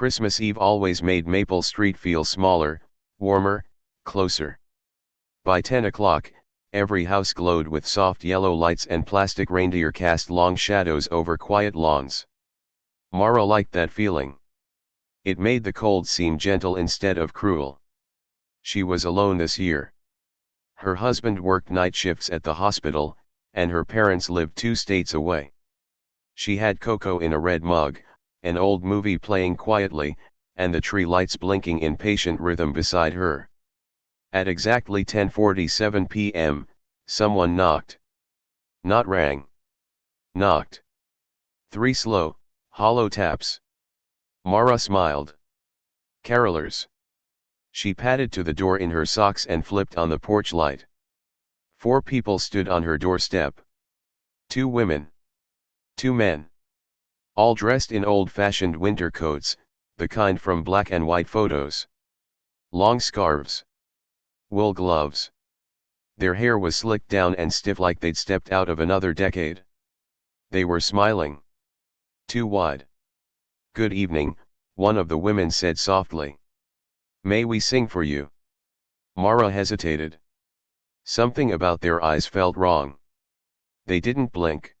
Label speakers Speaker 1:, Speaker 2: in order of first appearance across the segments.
Speaker 1: Christmas Eve always made Maple Street feel smaller, warmer, closer. By 10 o'clock, every house glowed with soft yellow lights and plastic reindeer cast long shadows over quiet lawns. Mara liked that feeling. It made the cold seem gentle instead of cruel. She was alone this year. Her husband worked night shifts at the hospital, and her parents lived 2 states away. She had cocoa in a red mug, an old movie playing quietly, and the tree lights blinking in patient rhythm beside her. At exactly 10:47 p.m., someone knocked. Not rang. Knocked. 3 slow, hollow taps. Mara smiled. Carolers. She padded to the door in her socks and flipped on the porch light. 4 people stood on her doorstep. 2 women. 2 men. All dressed in old-fashioned winter coats, the kind from black and white photos. Long scarves. Wool gloves. Their hair was slicked down and stiff like they'd stepped out of another decade. They were smiling. Too wide. Good evening, one of the women said softly. May we sing for you? Mara hesitated. Something about their eyes felt wrong. They didn't blink.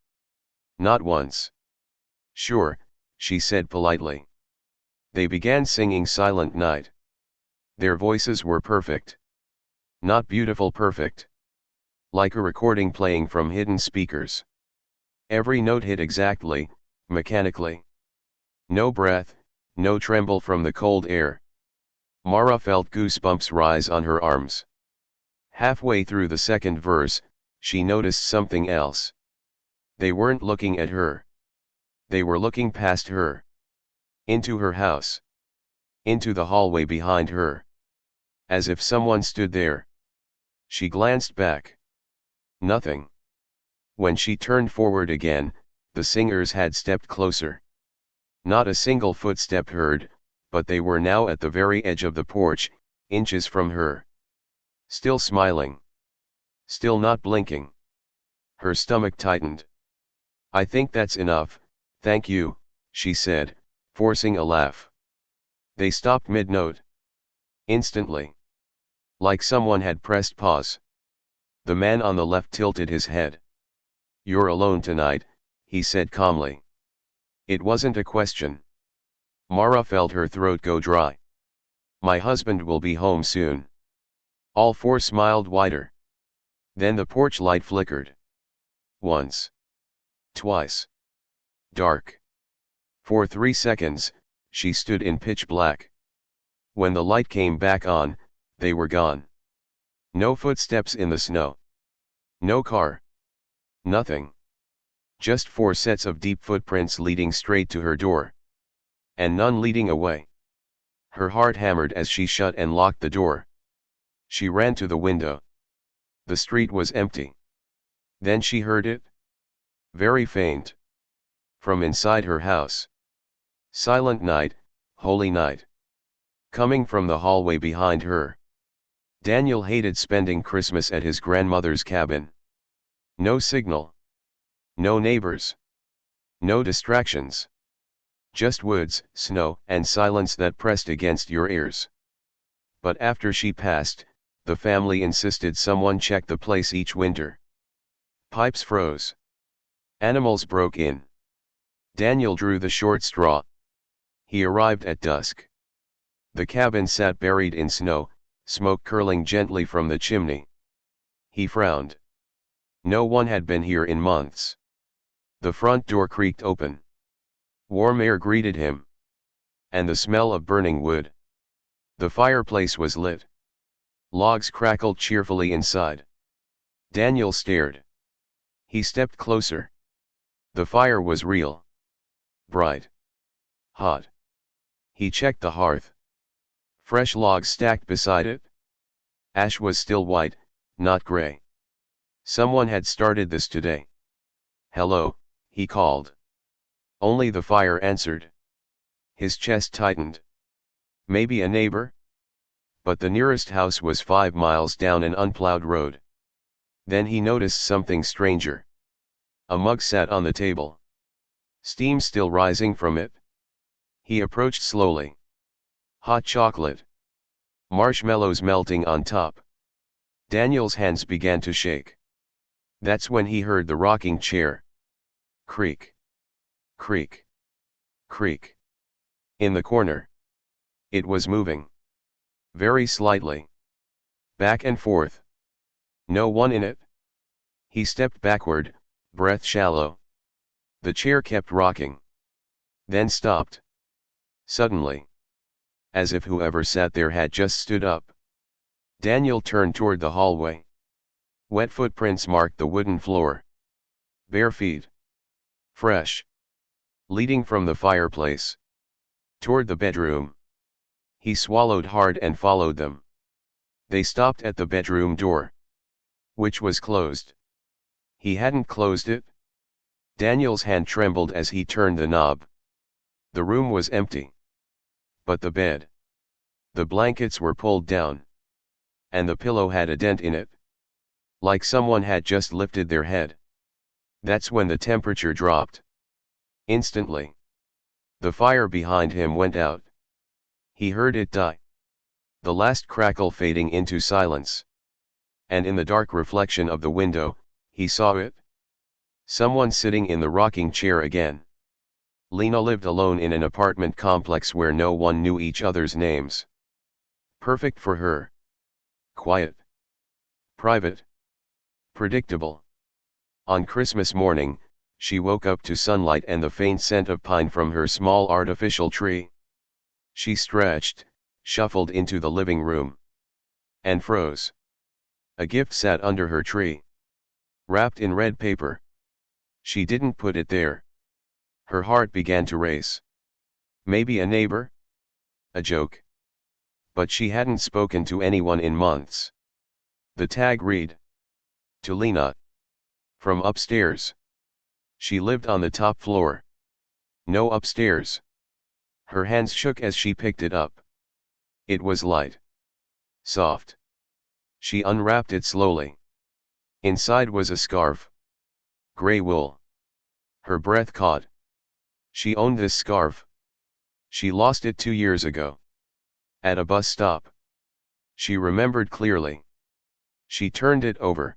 Speaker 1: Not once. Sure, she said politely. They began singing Silent Night. Their voices were perfect. Not beautiful perfect. Like a recording playing from hidden speakers. Every note hit exactly, mechanically. No breath, no tremble from the cold air. Mara felt goosebumps rise on her arms. Halfway through the second verse, she noticed something else. They weren't looking at her. They were looking past her. Into her house. Into the hallway behind her. As if someone stood there. She glanced back. Nothing. When she turned forward again, the singers had stepped closer. Not a single footstep heard, but they were now at the very edge of the porch, inches from her. Still smiling. Still not blinking. Her stomach tightened. I think that's enough, thank you, she said, forcing a laugh. They stopped mid-note. Instantly. Like someone had pressed pause. The man on the left tilted his head. You're alone tonight, he said calmly. It wasn't a question. Mara felt her throat go dry. My husband will be home soon. All 4 smiled wider. Then the porch light flickered. Once. Twice. Dark. For 3 seconds, she stood in pitch black. When the light came back on, they were gone. No footsteps in the snow. No car. Nothing. Just 4 sets of deep footprints leading straight to her door. And none leading away. Her heart hammered as she shut and locked the door. She ran to the window. The street was empty. Then she heard it. Very faint. From inside her house. Silent night, holy night. Coming from the hallway behind her. Daniel hated spending Christmas at his grandmother's cabin. No signal. No neighbors. No distractions. Just woods, snow, and silence that pressed against your ears. But after she passed, the family insisted someone check the place each winter. Pipes froze. Animals broke in. Daniel drew the short straw. He arrived at dusk. The cabin sat buried in snow, smoke curling gently from the chimney. He frowned. No one had been here in months. The front door creaked open. Warm air greeted him. And the smell of burning wood. The fireplace was lit. Logs crackled cheerfully inside. Daniel stared. He stepped closer. The fire was real. Bright. Hot. He checked the hearth. Fresh logs stacked beside it. Ash was still white, not gray. Someone had started this today. Hello, he called. Only the fire answered. His chest tightened. Maybe a neighbor? But the nearest house was 5 miles down an unplowed road. Then he noticed something stranger. A mug sat on the table. Steam still rising from it. He approached slowly. Hot chocolate. Marshmallows melting on top. Daniel's hands began to shake. That's when he heard the rocking chair. Creak. Creak. Creak. In the corner. It was moving. Very slightly. Back and forth. No one in it. He stepped backward, breath shallow. The chair kept rocking. Then stopped. Suddenly. As if whoever sat there had just stood up. Daniel turned toward the hallway. Wet footprints marked the wooden floor. Bare feet. Fresh. Leading from the fireplace. Toward the bedroom. He swallowed hard and followed them. They stopped at the bedroom door. Which was closed. He hadn't closed it. Daniel's hand trembled as he turned the knob. The room was empty. But the bed. The blankets were pulled down. And the pillow had a dent in it. Like someone had just lifted their head. That's when the temperature dropped. Instantly. The fire behind him went out. He heard it die. The last crackle fading into silence. And in the dark reflection of the window, he saw it. Someone sitting in the rocking chair again. Lena lived alone in an apartment complex where no one knew each other's names. Perfect for her. Quiet. Private. Predictable. On Christmas morning, she woke up to sunlight and the faint scent of pine from her small artificial tree. She stretched, shuffled into the living room. And froze. A gift sat under her tree. Wrapped in red paper. She didn't put it there. Her heart began to race. Maybe a neighbor? A joke. But she hadn't spoken to anyone in months. The tag read. To Lena. From upstairs. She lived on the top floor. No upstairs. Her hands shook as she picked it up. It was light. Soft. She unwrapped it slowly. Inside was a scarf. Gray wool. Her breath caught. She owned this scarf. She lost it 2 years ago. At a bus stop. She remembered clearly. She turned it over.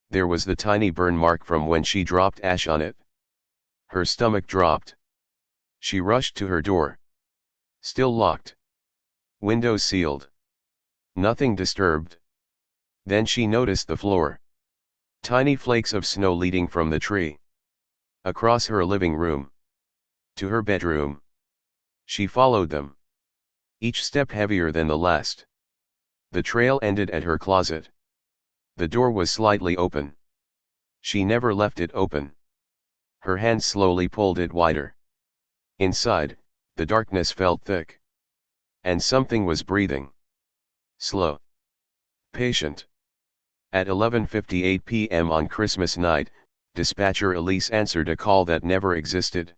Speaker 1: There was the tiny burn mark from when she dropped ash on it. Her stomach dropped. She rushed to her door. Still locked. Windows sealed. Nothing disturbed. Then she noticed the floor. Tiny flakes of snow leading from the tree. Across her living room. To her bedroom. She followed them. Each step heavier than the last. The trail ended at her closet. The door was slightly open. She never left it open. Her hand slowly pulled it wider. Inside, the darkness felt thick. And something was breathing. Slow. Patient. At 11:58 p.m. on Christmas night, dispatcher Elise answered a call that never existed.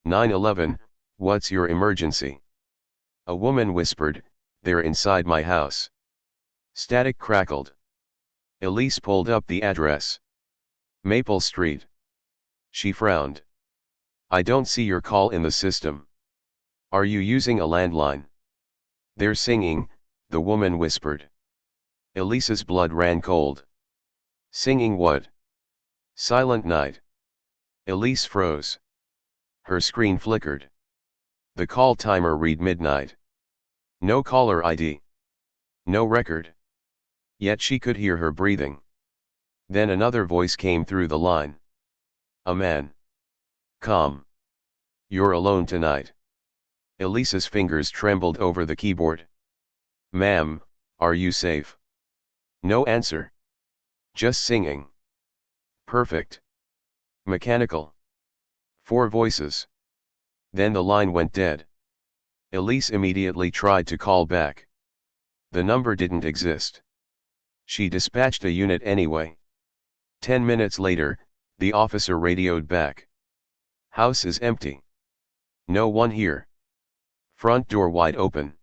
Speaker 1: 911, what's your emergency? A woman whispered, they're inside my house. Static crackled. Elise pulled up the address. Maple Street. She frowned. I don't see your call in the system. Are you using a landline? They're singing, the woman whispered. Elise's blood ran cold. Singing what? Silent Night. Elise froze. Her screen flickered. The call timer read midnight. No caller ID. No record. Yet she could hear her breathing. Then another voice came through the line. A man. Calm. You're alone tonight. Elise's fingers trembled over the keyboard. Ma'am, are you safe? No answer. Just singing. Perfect. Mechanical. 4 voices. Then the line went dead. Elise immediately tried to call back. The number didn't exist. She dispatched a unit anyway. 10 minutes later, the officer radioed back. House is empty. No one here. Front door wide open.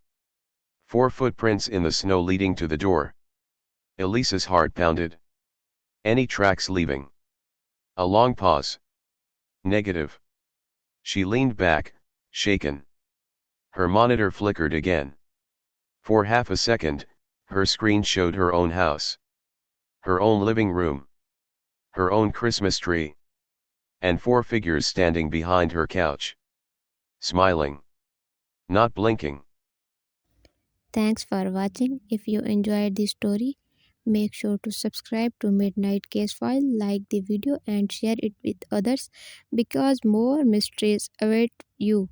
Speaker 1: 4 footprints in the snow leading to the door. Elise's heart pounded. Any tracks leaving? A long pause. Negative. She leaned back, Shaken. Her monitor flickered again. For half a second, her screen showed her own house. Her own living room. Her own Christmas tree. And four figures standing behind her couch. Smiling. Not blinking.
Speaker 2: Thanks for watching. If you enjoyed this story, make sure to subscribe to Midnight Case File, like the video, and share it with others because more mysteries await you.